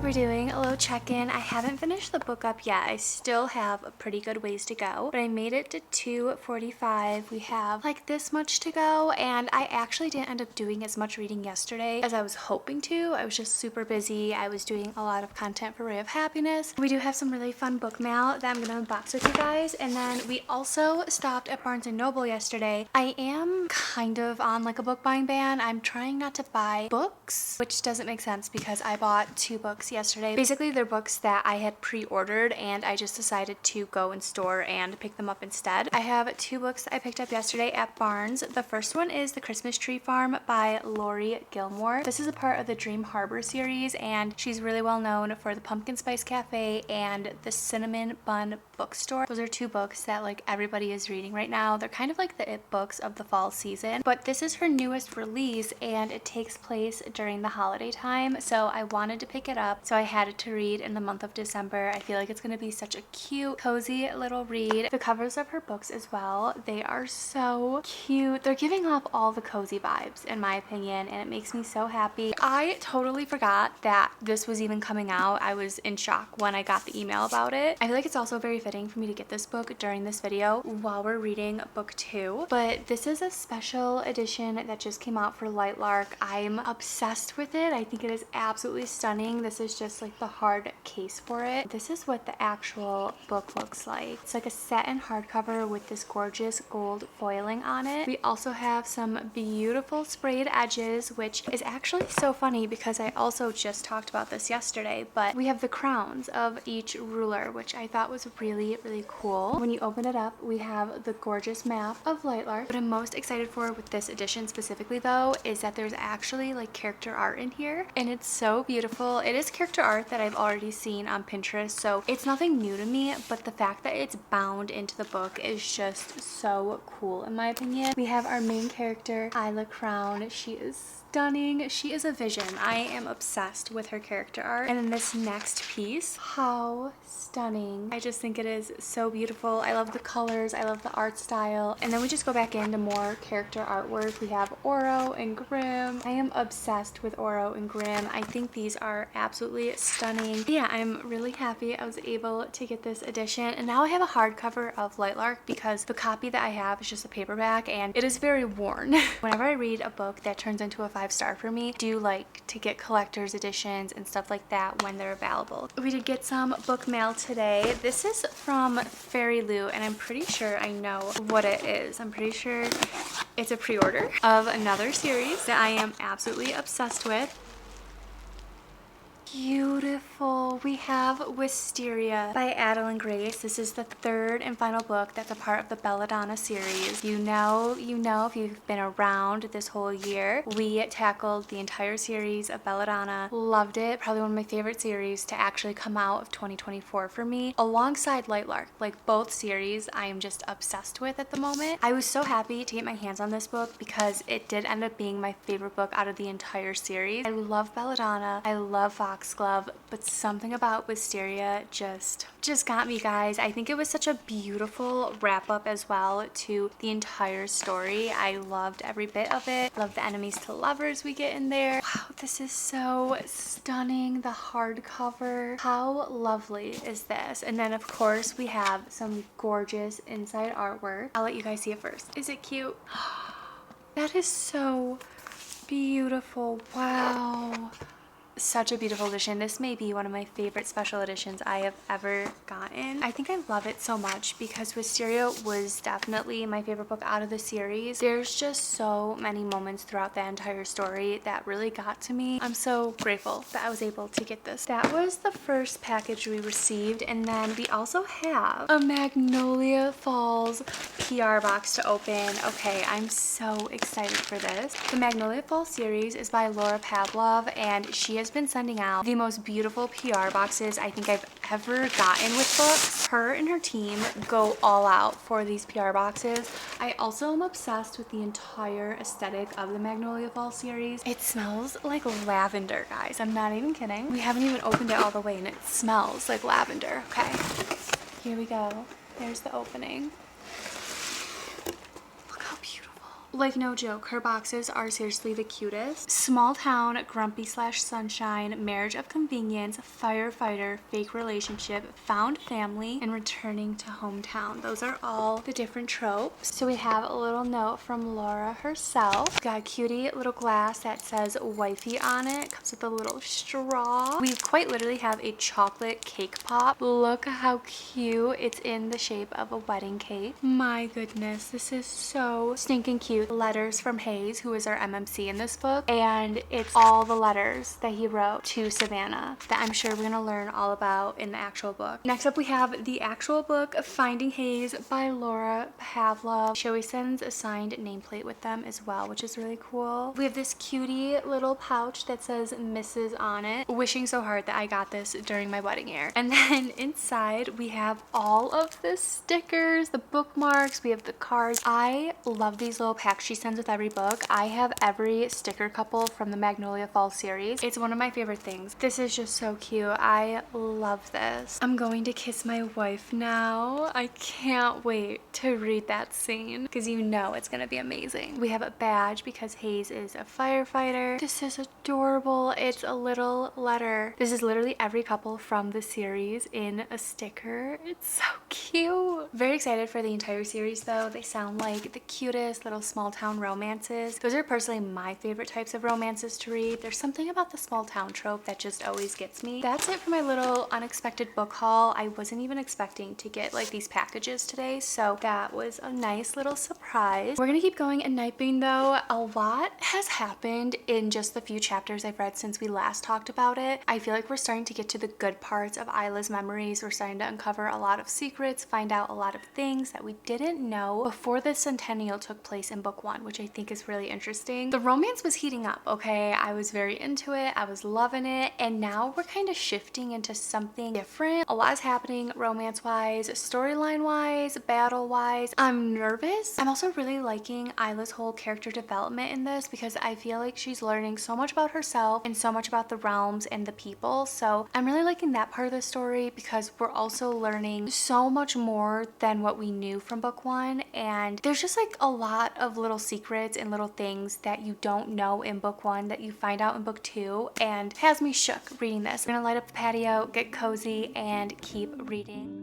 We're doing a little check-in. I haven't finished the book up yet. I still have a pretty good ways to go, but I made it to 2:45. We have like this much to go, and I actually didn't end up doing as much reading yesterday as I was hoping to. I was just super busy. I was doing a lot of content for Ray of Happiness. We do have some really fun book mail that I'm gonna unbox with you guys, and then we also stopped at Barnes & Noble yesterday. I am kind of on like a book buying ban. I'm trying not to buy books, which doesn't make sense because I bought 2 books yesterday. Basically, they're books that I had pre-ordered and I just decided to go in store and pick them up instead. I have 2 books that I picked up yesterday at Barnes. The first one is The Christmas Tree Farm by Lori Gilmore. This is a part of the Dream Harbor series, and she's really well known for the Pumpkin Spice Cafe and the Cinnamon Bun Bookstore. Those are 2 books that like everybody is reading right now. They're kind of like the it books of the fall season, but this is her newest release and it takes place during the holiday time, so I wanted to pick it up. So I had it to read in the month of December. I feel like it's going to be such a cute, cozy little read. The covers of her books as well, they are so cute. They're giving off all the cozy vibes in my opinion, and it makes me so happy. I totally forgot that this was even coming out. I was in shock when I got the email about it. I feel like it's also very fitting for me to get this book during this video while we're reading book 2. But this is a special edition that just came out for Light Lark. I'm obsessed with it. I think it is absolutely stunning. This is just like the hard case for it. This is what the actual book looks like. It's like a satin hardcover with this gorgeous gold foiling on it. We also have some beautiful sprayed edges, which is actually so funny because I also just talked about this yesterday, but we have the crowns of each ruler, which I thought was really, really cool. When you open it up, we have the gorgeous map of Light Lark. What I'm most excited for with this edition specifically though is that there's actually like character art in here, and it's so beautiful. It is character art that I've already seen on Pinterest, so it's nothing new to me, but the fact that it's bound into the book is just so cool in my opinion. We have our main character, Isla Crown. She is stunning. She is a vision. I am obsessed with her character art. And then this next piece, how stunning. I just think it is so beautiful. I love the colors. I love the art style. And then we just go back into more character artwork. We have Oro and Grimm. I am obsessed with Oro and Grimm. I think these are absolutely stunning. Yeah, I'm really happy I was able to get this edition. And now I have a hardcover of Light Lark because the copy that I have is just a paperback and it is very worn. Whenever I read a book that turns into a 5-star for me, I do like to get collector's editions and stuff like that when they're available. We did get some book mail today. This is from Fairy Lou, and I'm pretty sure I know what it is. I'm pretty sure It's a pre-order of another series that I am absolutely obsessed with. Beautiful. We have Wisteria by Adeline Grace. This is the third and final book that's a part of the Belladonna series. You know if you've been around this whole year, we tackled the entire series of Belladonna. Loved it. Probably one of my favorite series to actually come out of 2024 for me, alongside Lightlark. Like, both series I am just obsessed with at the moment. I was so happy to get my hands on this book because it did end up being my favorite book out of the entire series. I love Belladonna. I love Foxglove, but something about Wisteria just got me, guys. I think it was such a beautiful wrap up as well to the entire story. I loved every bit of it. Love the enemies to lovers we get in there. Wow, this is so stunning. The hardcover. How lovely is this? And then of course we have some gorgeous inside artwork. I'll let you guys see it first. Is it cute? That is so beautiful. Wow. Such a beautiful edition. This may be one of my favorite special editions I have ever gotten. I think I love it so much because Wisteria was definitely my favorite book out of the series. There's just so many moments throughout the entire story that really got to me. I'm so grateful that I was able to get this. That was the first package we received, and then we also have a Magnolia Falls PR box to open. Okay, I'm so excited for this. The Magnolia Falls series is by Laura Pavlov, and she has been sending out the most beautiful PR boxes I think I've ever gotten with books. Her and her team go all out for these PR boxes. I also am obsessed with the entire aesthetic of the Magnolia Falls series. It smells like lavender, guys. I'm not even kidding. We haven't even opened it all the way and it smells like lavender. Okay, here we go. There's the opening. Like, no joke, her boxes are seriously the cutest. Small town, grumpy slash sunshine, marriage of convenience, firefighter, fake relationship, found family, and returning to hometown. Those are all the different tropes. So we have a little note from Laura herself. Got a cutie little glass that says wifey on it. Comes with a little straw. We quite literally have a chocolate cake pop. Look how cute. It's in the shape of a wedding cake. My goodness, this is so stinking cute. Letters from Hayes, who is our MMC in this book, and it's all the letters that he wrote to Savannah that I'm sure we're gonna learn all about in the actual book. Next up we have the actual book, Finding Hayes by Laura Pavlov. She always sends a signed nameplate with them as well, which is really cool. We have this cutie little pouch that says Mrs. on it. Wishing so hard that I got this during my wedding year. And then inside we have all of the stickers, the bookmarks, we have the cards. I love these little packs she sends with every book. I have every sticker couple from the Magnolia Falls series. It's one of my favorite things. This is just so cute. I love this. I'm going to kiss my wife now. I can't wait to read that scene because you know it's gonna be amazing. We have a badge because Hayes is a firefighter. This is adorable. It's a little letter. This is literally every couple from the series in a sticker. It's so cute. Very excited for the entire series though. They sound like the cutest little small town romances. Those are personally my favorite types of romances to read. There's something about the small town trope that just always gets me. That's it for my little unexpected book haul. I wasn't even expecting to get like these packages today, so that was a nice little surprise. We're gonna keep going in Nightbane though. A lot has happened in just the few chapters I've read since we last talked about it. I feel like we're starting to get to the good parts of Isla's memories. We're starting to uncover a lot of secrets, find out a lot of things that we didn't know before the centennial took place in book one, which I think is really interesting. The romance was heating up, okay? I was very into it. I was loving it. And now we're kind of shifting into something different. A lot is happening romance-wise, storyline-wise, battle-wise. I'm nervous. I'm also really liking Isla's whole character development in this because I feel like she's learning so much about herself and so much about the realms and the people. So I'm really liking that part of the story because we're also learning so much more than what we knew from book one. And there's just like a lot of little secrets and little things that you don't know in book one that you find out in book two, and has me shook reading this. We're gonna light up the patio, get cozy, and keep reading.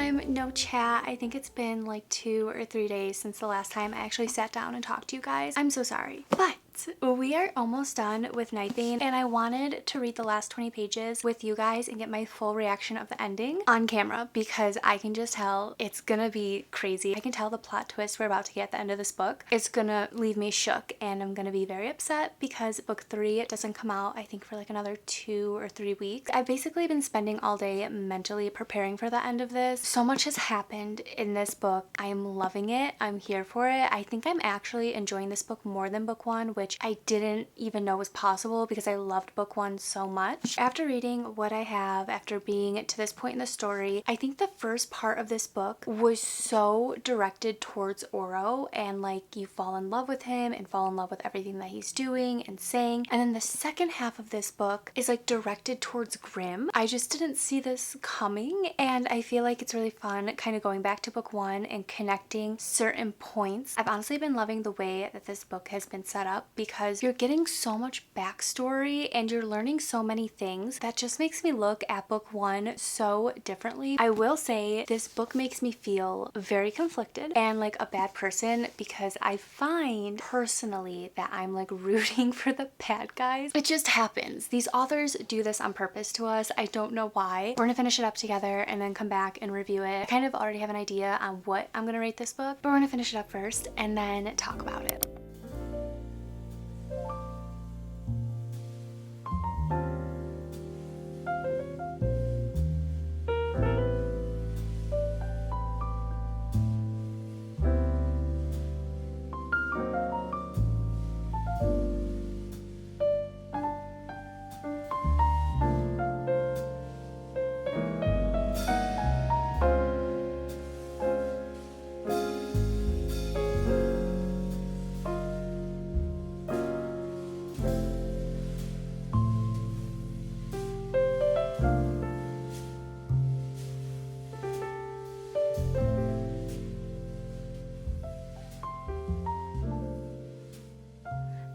time, no chat. I think it's been like 2 or 3 days since the last time I actually sat down and talked to you guys. I'm so sorry. But we are almost done with Nightbane, and I wanted to read the last 20 pages with you guys and get my full reaction of the ending on camera because I can just tell it's gonna be crazy. I can tell the plot twist we're about to get at the end of this book is gonna leave me shook, and I'm gonna be very upset because book 3 doesn't come out, I think, for like another 2 or 3 weeks. I've basically been spending all day mentally preparing for the end of this. So much has happened in this book. I am loving it. I'm here for it. I think I'm actually enjoying this book more than book 1, which I didn't even know was possible because I loved book 1 so much. After reading what I have, after being to this point in the story, I think the first part of this book was so directed towards Oro, and like you fall in love with him and fall in love with everything that he's doing and saying. And then the second half of this book is like directed towards Grimm. I just didn't see this coming, and I feel like it's really fun kind of going back to book 1 and connecting certain points. I've honestly been loving the way that this book has been set up because you're getting so much backstory and you're learning so many things that just makes me look at book 1 so differently. I will say this book makes me feel very conflicted and like a bad person because I find personally that I'm like rooting for the bad guys. It just happens. These authors do this on purpose to us. I don't know why. We're gonna finish it up together and then come back and review it. I kind of already have an idea on what I'm gonna rate this book, but we're gonna finish it up first and then talk about it.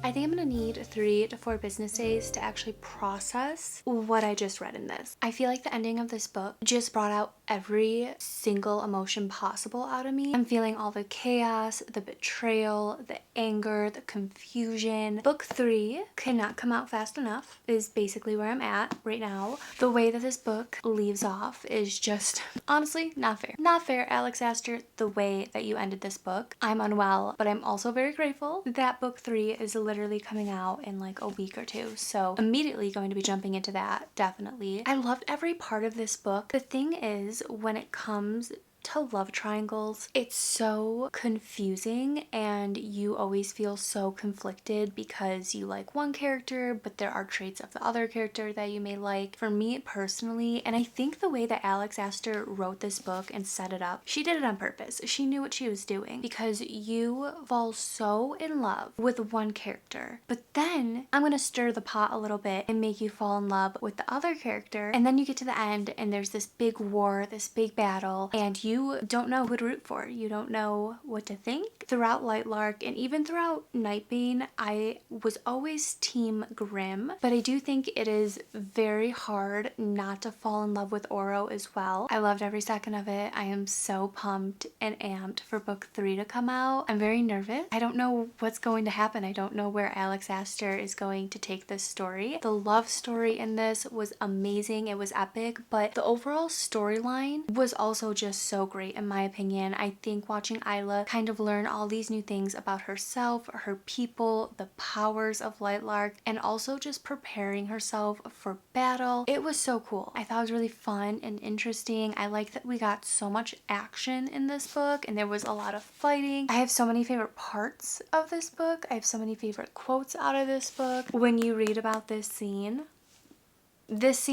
I think I'm gonna need 3 to 4 business days to actually process what I just read in this. I feel like the ending of this book just brought out every single emotion possible out of me. I'm feeling all the chaos, the betrayal, the anger, the confusion. Book 3 cannot come out fast enough is basically where I'm at right now. The way that this book leaves off is just honestly not fair. Not fair, Alex Astor, the way that you ended this book. I'm unwell, but I'm also very grateful that book 3 is literally coming out in like a week or 2. So immediately going to be jumping into that, definitely. I loved every part of this book. The thing is, when it comes to love triangles, it's so confusing and you always feel so conflicted because you like one character but there are traits of the other character that you may like. For me personally, and I think the way that Alex Astor wrote this book and set it up, she did it on purpose. She knew what she was doing because you fall so in love with one character, but then I'm gonna stir the pot a little bit and make you fall in love with the other character, and then you get to the end and there's this big war, this big battle, and you don't know who to root for. You don't know what to think. Throughout Lightlark and even throughout Nightbane, I was always team Grimm, but I do think it is very hard not to fall in love with Oro as well. I loved every second of it. I am so pumped and amped for book 3 to come out. I'm very nervous. I don't know what's going to happen. I don't know where Alex Astor is going to take this story. The love story in this was amazing. It was epic, but the overall storyline was also just so great in my opinion. I think watching Isla kind of learn all these new things about herself, her people, the powers of Lightlark, and also just preparing herself for battle. It was so cool. I thought it was really fun and interesting. I like that we got so much action in this book and there was a lot of fighting. I have so many favorite parts of this book. I have so many favorite quotes out of this book. When you read about this scene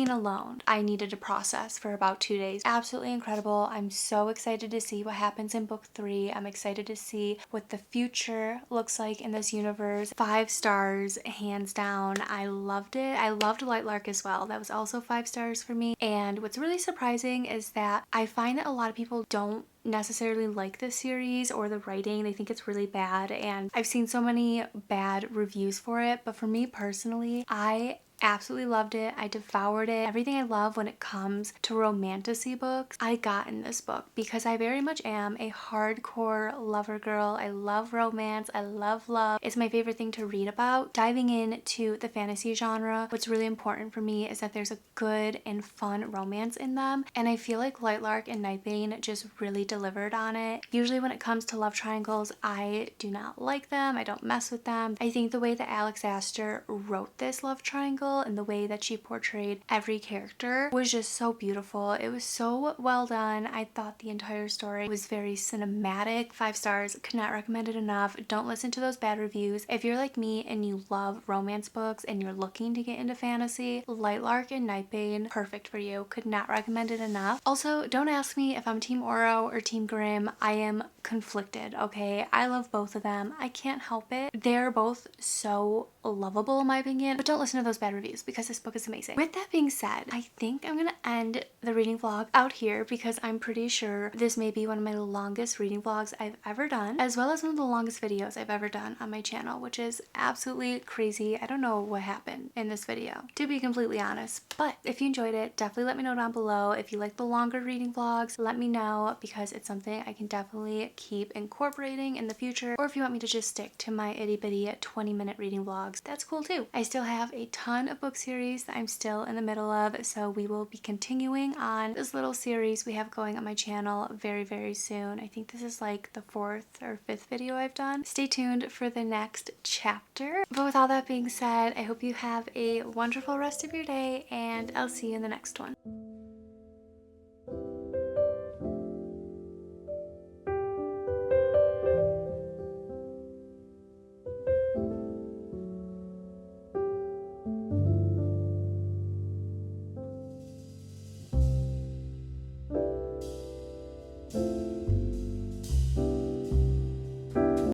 alone, I needed to process for about 2 days. Absolutely incredible. I'm so excited to see what happens in book 3. I'm excited to see what the future looks like in this universe. 5 stars, hands down. I loved it. I loved Lightlark as well. That was also 5 stars for me. And what's really surprising is that I find that a lot of people don't necessarily like this series or the writing. They think it's really bad, and I've seen so many bad reviews for it, but for me personally, I absolutely loved it. I devoured it. Everything I love when it comes to romantasy books, I got in this book because I very much am a hardcore lover girl. I love romance. I love love. It's my favorite thing to read about. Diving into the fantasy genre, what's really important for me is that there's a good and fun romance in them, and I feel like Lightlark and Nightbane just really delivered on it. Usually when it comes to love triangles, I do not like them. I don't mess with them. I think the way that Alex Astor wrote this love triangle and the way that she portrayed every character was just so beautiful. It was so well done. I thought the entire story was very cinematic. 5 stars. Could not recommend it enough. Don't listen to those bad reviews. If you're like me and you love romance books and you're looking to get into fantasy, Lightlark and Nightbane, perfect for you. Could not recommend it enough. Also, don't ask me if I'm Team Oro or Team Grimm. I am conflicted, okay? I love both of them. I can't help it. They're both so lovable in my opinion, but don't listen to those bad reviews because this book is amazing. With that being said, I think I'm gonna end the reading vlog out here because I'm pretty sure this may be one of my longest reading vlogs I've ever done, as well as one of the longest videos I've ever done on my channel, which is absolutely crazy. I don't know what happened in this video, to be completely honest, but if you enjoyed it, definitely let me know down below. If you like the longer reading vlogs, let me know because it's something I can definitely keep incorporating in the future, or if you want me to just stick to my itty bitty 20-minute reading vlogs, that's cool too. I still have a ton of book series that I'm still in the middle of, so we will be continuing on this little series we have going on my channel very soon. I think this is like the 4th or 5th video I've done. Stay tuned for the next chapter. But with all that being said, I hope you have a wonderful rest of your day and I'll see you in the next one.